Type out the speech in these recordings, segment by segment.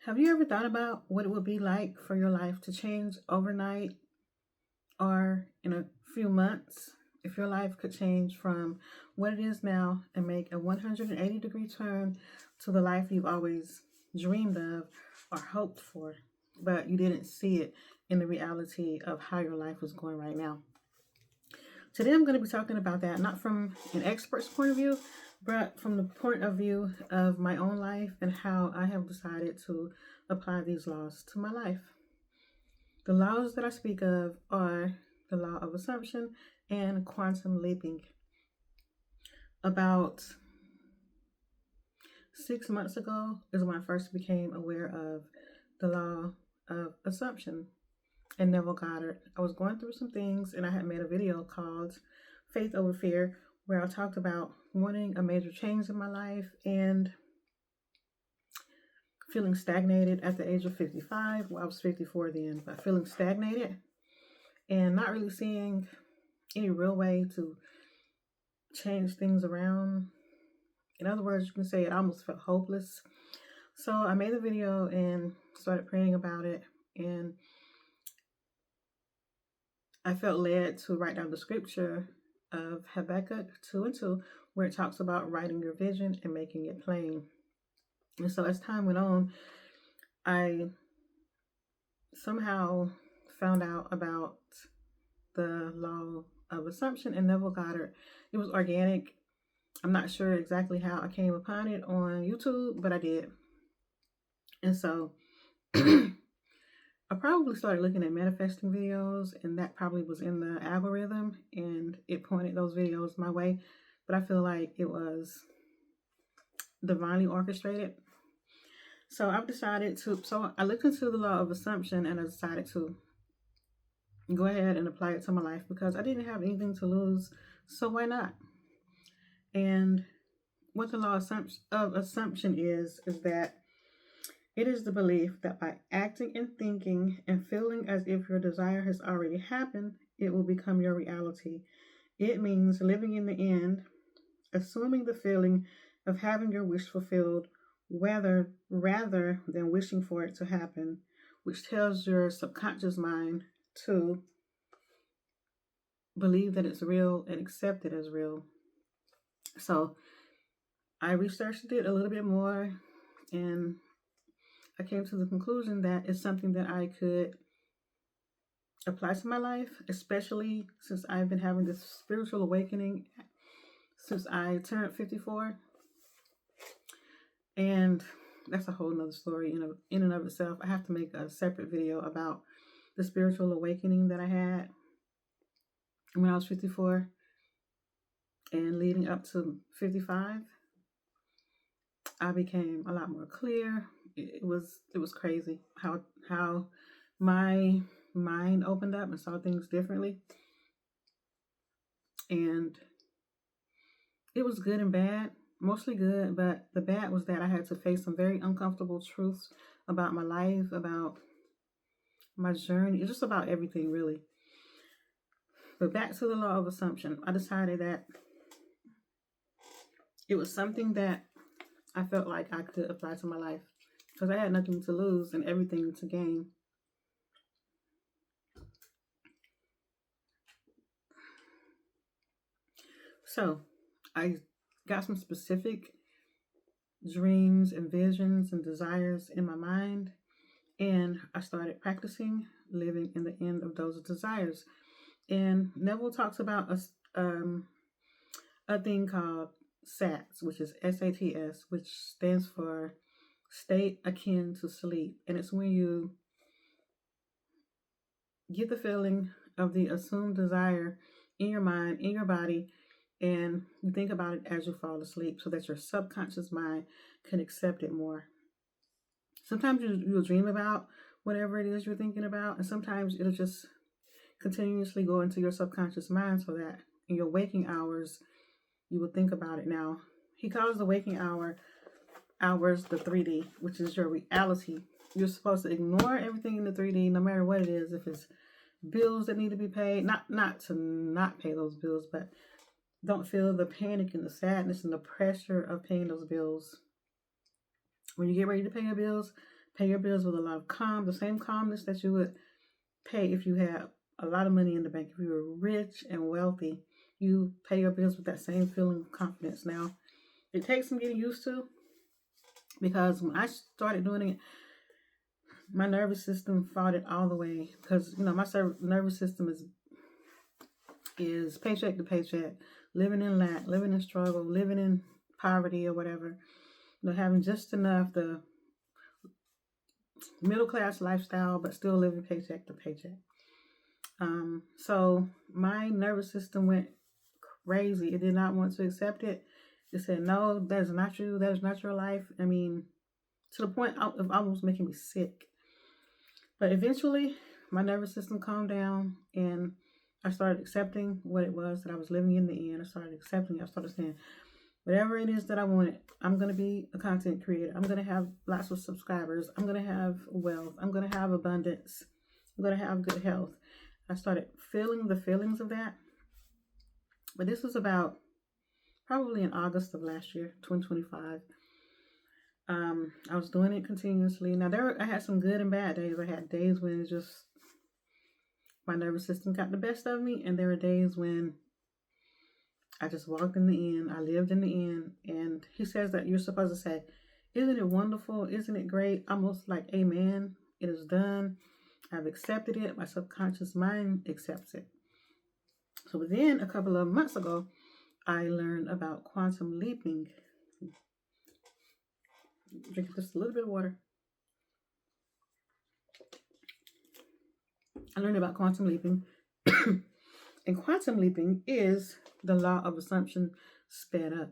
Have you ever thought about what it would be like for your life to change overnight or in a few months? If your life could change from what it is now and make a 180-degree turn to the life you've always dreamed of or hoped for, but you didn't see it in the reality of how your life was going right now. Today I'm going to be talking about that, not from an expert's point of view, but from the point of view of my own life and how I have decided to apply these laws to my life. The laws that I speak of are the law of assumption and quantum leaping. About 6 months ago is when I first became aware of the law of assumption and Neville Goddard. I was going through some things and I had made a video called Faith Over Fear where I talked about wanting a major change in my life and feeling stagnated at the age of 55. Well, I was 54 then, but feeling stagnated and not really seeing any real way to change things around. In other words, you can say it almost felt hopeless. So I made the video and started praying about it, and I felt led to write down the scripture of Habakkuk 2:2, where it talks about writing your vision and making it plain. And so as time went on, I somehow found out about the law of assumption and Neville Goddard. It was organic. I'm not sure exactly how I came upon it on YouTube, but I did. And so I probably started looking at manifesting videos, and that probably was in the algorithm, and it pointed those videos my way. But I feel like it was divinely orchestrated. So I've decided to, so I looked into the law of assumption and I decided to go ahead and apply it to my life because I didn't have anything to lose. So why not? And what the law of assumption is that it is the belief that by acting and thinking and feeling as if your desire has already happened, it will become your reality. It means living in the end, assuming the feeling of having your wish fulfilled, rather than wishing for it to happen, which tells your subconscious mind to believe that it's real and accept it as real. So I researched it a little bit more and I came to the conclusion that it's something that I could apply to my life, especially since I've been having this spiritual awakening since I turned 54. And that's a whole nother story in and of itself. I have to make a separate video about the spiritual awakening that I had when I was 54 and leading up to 55. I became a lot more clear. It was crazy how my mind opened up and saw things differently. And it was good and bad, mostly good, but the bad was that I had to face some very uncomfortable truths about my life, about my journey, just about everything really. But back to the law of assumption, I decided that it was something that I felt like I could apply to my life because I had nothing to lose and everything to gain. So I got some specific dreams and visions and desires in my mind, and I started practicing living in the end of those desires. And Neville talks about a thing called SATS, which is SATS, which stands for state akin to sleep. And it's when you get the feeling of the assumed desire in your mind, in your body, and you think about it as you fall asleep so that your subconscious mind can accept it more. Sometimes you'll dream about whatever it is you're thinking about, and sometimes it'll just continuously go into your subconscious mind so that in your waking hours, you will think about it. Now, he calls the waking hours the 3D, which is your reality. You're supposed to ignore everything in the 3D, no matter what it is. If it's bills that need to be paid, not to not pay those bills, but don't feel the panic and the sadness and the pressure of paying those bills. When you get ready to pay your bills, Pay your bills with a lot of calm, the same calmness that you would pay if you had a lot of money in the bank. If you were rich and wealthy, you pay your bills with that same feeling of confidence. Now, it takes some getting used to, because when I started doing it, my nervous system fought it all the way, because my nervous system is paycheck to paycheck, living in lack, living in struggle, living in poverty or whatever, having just enough, the middle class lifestyle, but still living paycheck to paycheck. So my nervous system went crazy. It did not want to accept it. It said, no, that is not you. That is not your life. I mean, to the point of almost making me sick. But eventually, my nervous system calmed down, and I started accepting what it was that I was living in the end. I started accepting it. I started saying, whatever it is that I wanted, I'm going to be a content creator. I'm going to have lots of subscribers. I'm going to have wealth. I'm going to have abundance. I'm going to have good health. I started feeling the feelings of that. But this was about probably in August of last year, 2025. I was doing it continuously. Now, I had some good and bad days. I had days when my nervous system got the best of me, and there were days when I just walked in the end. I lived in the end. And he says that you're supposed to say, isn't it wonderful? Isn't it great? Almost like, amen, it is done. I've accepted it. My subconscious mind accepts it. So then a couple of months ago, I learned about quantum leaping. Drink just a little bit of water. I learned about quantum leaping. And quantum leaping is the law of assumption sped up.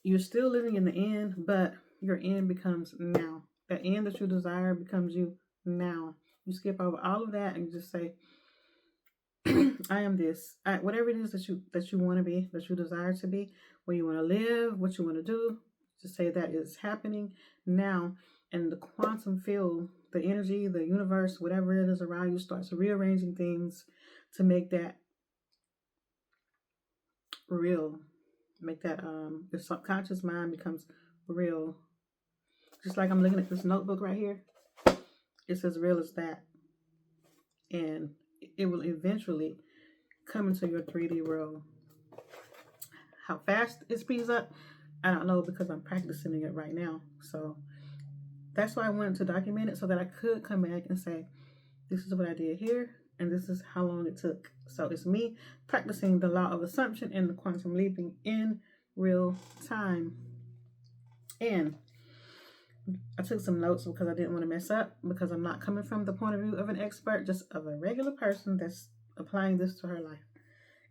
You're still living in the end, but your end becomes now. That end that you desire becomes you now. You skip over all of that and you just say, I am this. Whatever it is that you want to be, that you desire to be, where you want to live, what you want to do, just say that is happening now. And the quantum field, the energy, the universe, whatever it is around you, starts rearranging things to make that real. Make that the subconscious mind becomes real. Just like I'm looking at this notebook right here. It's as real as that. And it will eventually come into your 3D world. How fast it speeds up, I don't know, because I'm practicing it right now. So that's why I wanted to document it, so that I could come back and say, this is what I did here, and this is how long it took. So it's me practicing the law of assumption and the quantum leaping in real time. And I took some notes because I didn't want to mess up, because I'm not coming from the point of view of an expert, just of a regular person that's applying this to her life.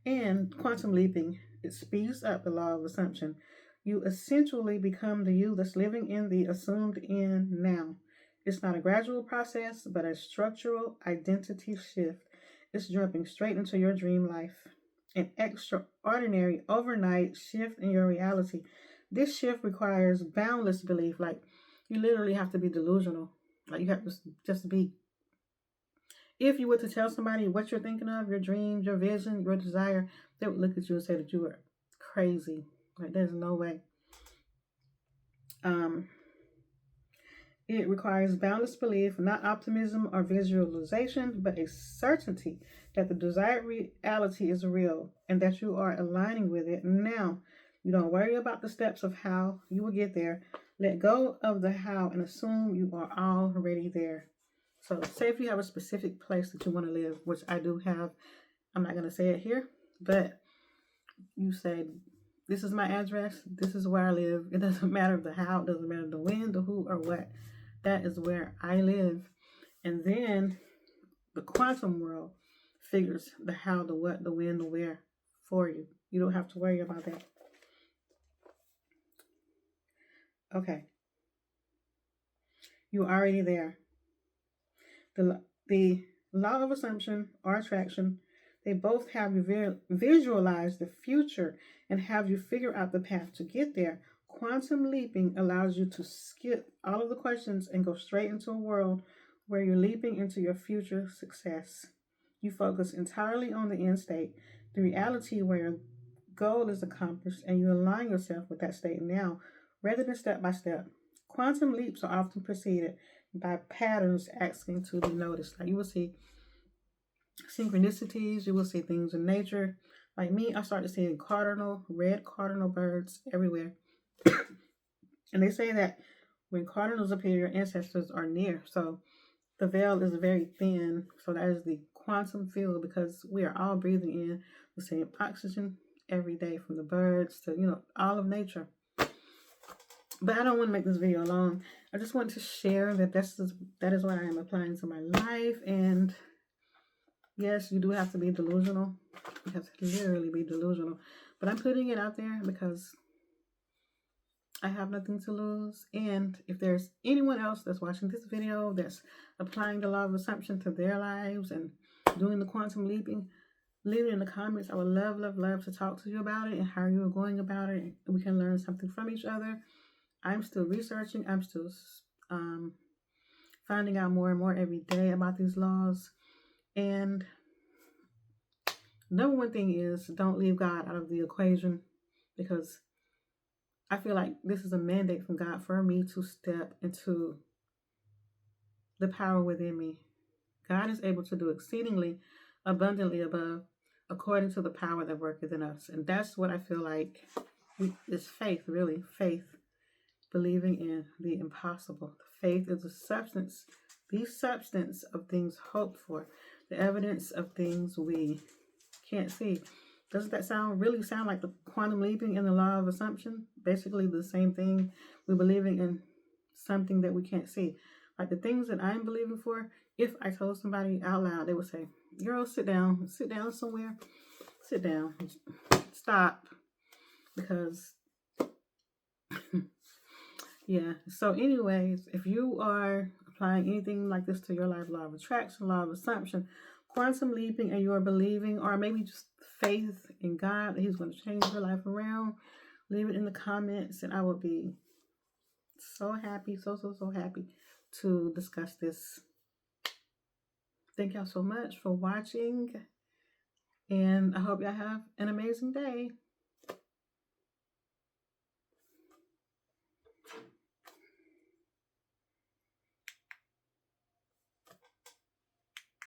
And quantum leaping, it speeds up the law of assumption. You essentially become the you that's living in the assumed end now. It's not a gradual process, but a structural identity shift. It's jumping straight into your dream life. An extraordinary overnight shift in your reality. This shift requires boundless belief. Like, you literally have to be delusional. Like, you have to just be. If you were to tell somebody what you're thinking of, your dreams, your vision, your desire, they would look at you and say that you are crazy. Like, there's no way. It requires boundless belief, not optimism or visualization, but a certainty that the desired reality is real and that you are aligning with it now. You don't worry about the steps of how you will get there. Let go of the how and assume you are already there. So say if you have a specific place that you want to live, which I do have, I'm not going to say it here, but you say, this is my address, this is where I live. It doesn't matter the how, it doesn't matter the when, the who, or what. That is where I live. And then the quantum world figures the how, the what, the when, the where for you. You don't have to worry about that. Okay. You're already there. The law of assumption or attraction, they both have you visualize the future and have you figure out the path to get there. Quantum leaping allows you to skip all of the questions and go straight into a world where you're leaping into your future success. You focus entirely on the end state, the reality where your goal is accomplished, and you align yourself with that state now rather than step by step. Quantum leaps are often preceded by patterns asking to be noticed. Like you will see synchronicities, you will see things in nature. Like me, I started seeing red cardinal birds everywhere. And they say that when cardinals appear, your ancestors are near. So the veil is very thin. So that is the quantum field because we are all breathing in the same oxygen every day from the birds to, all of nature. But I don't want to make this video long. I just want to share that that is what I am applying to my life. And yes, you do have to be delusional. You have to literally be delusional. But I'm putting it out there because I have nothing to lose. And if there's anyone else that's watching this video that's applying the law of assumption to their lives and doing the quantum leaping, leave it in the comments. I would love, love, love to talk to you about it and how you are going about it. We can learn something from each other. I'm still researching. I'm still finding out more and more every day about these laws. And number one thing is don't leave God out of the equation, because I feel like this is a mandate from God for me to step into the power within me. God is able to do exceedingly abundantly above according to the power that worketh in us. And that's what I feel like is faith, really. Faith, believing in the impossible. Faith is the substance of things hoped for, the evidence of things we can't see. Doesn't that really sound like the quantum leaping and the law of assumption? Basically the same thing. We're believing in something that we can't see. Like the things that I'm believing for, if I told somebody out loud, they would say, girl, sit down somewhere. Sit down. Stop. Because, yeah. So anyways, if you are applying anything like this to your life, law of attraction, law of assumption, quantum leaping, and you're believing, or maybe just faith in God that He's going to change your life around, leave it in the comments, and I will be so happy, so happy to discuss this. Thank y'all so much for watching, and I hope y'all have an amazing day.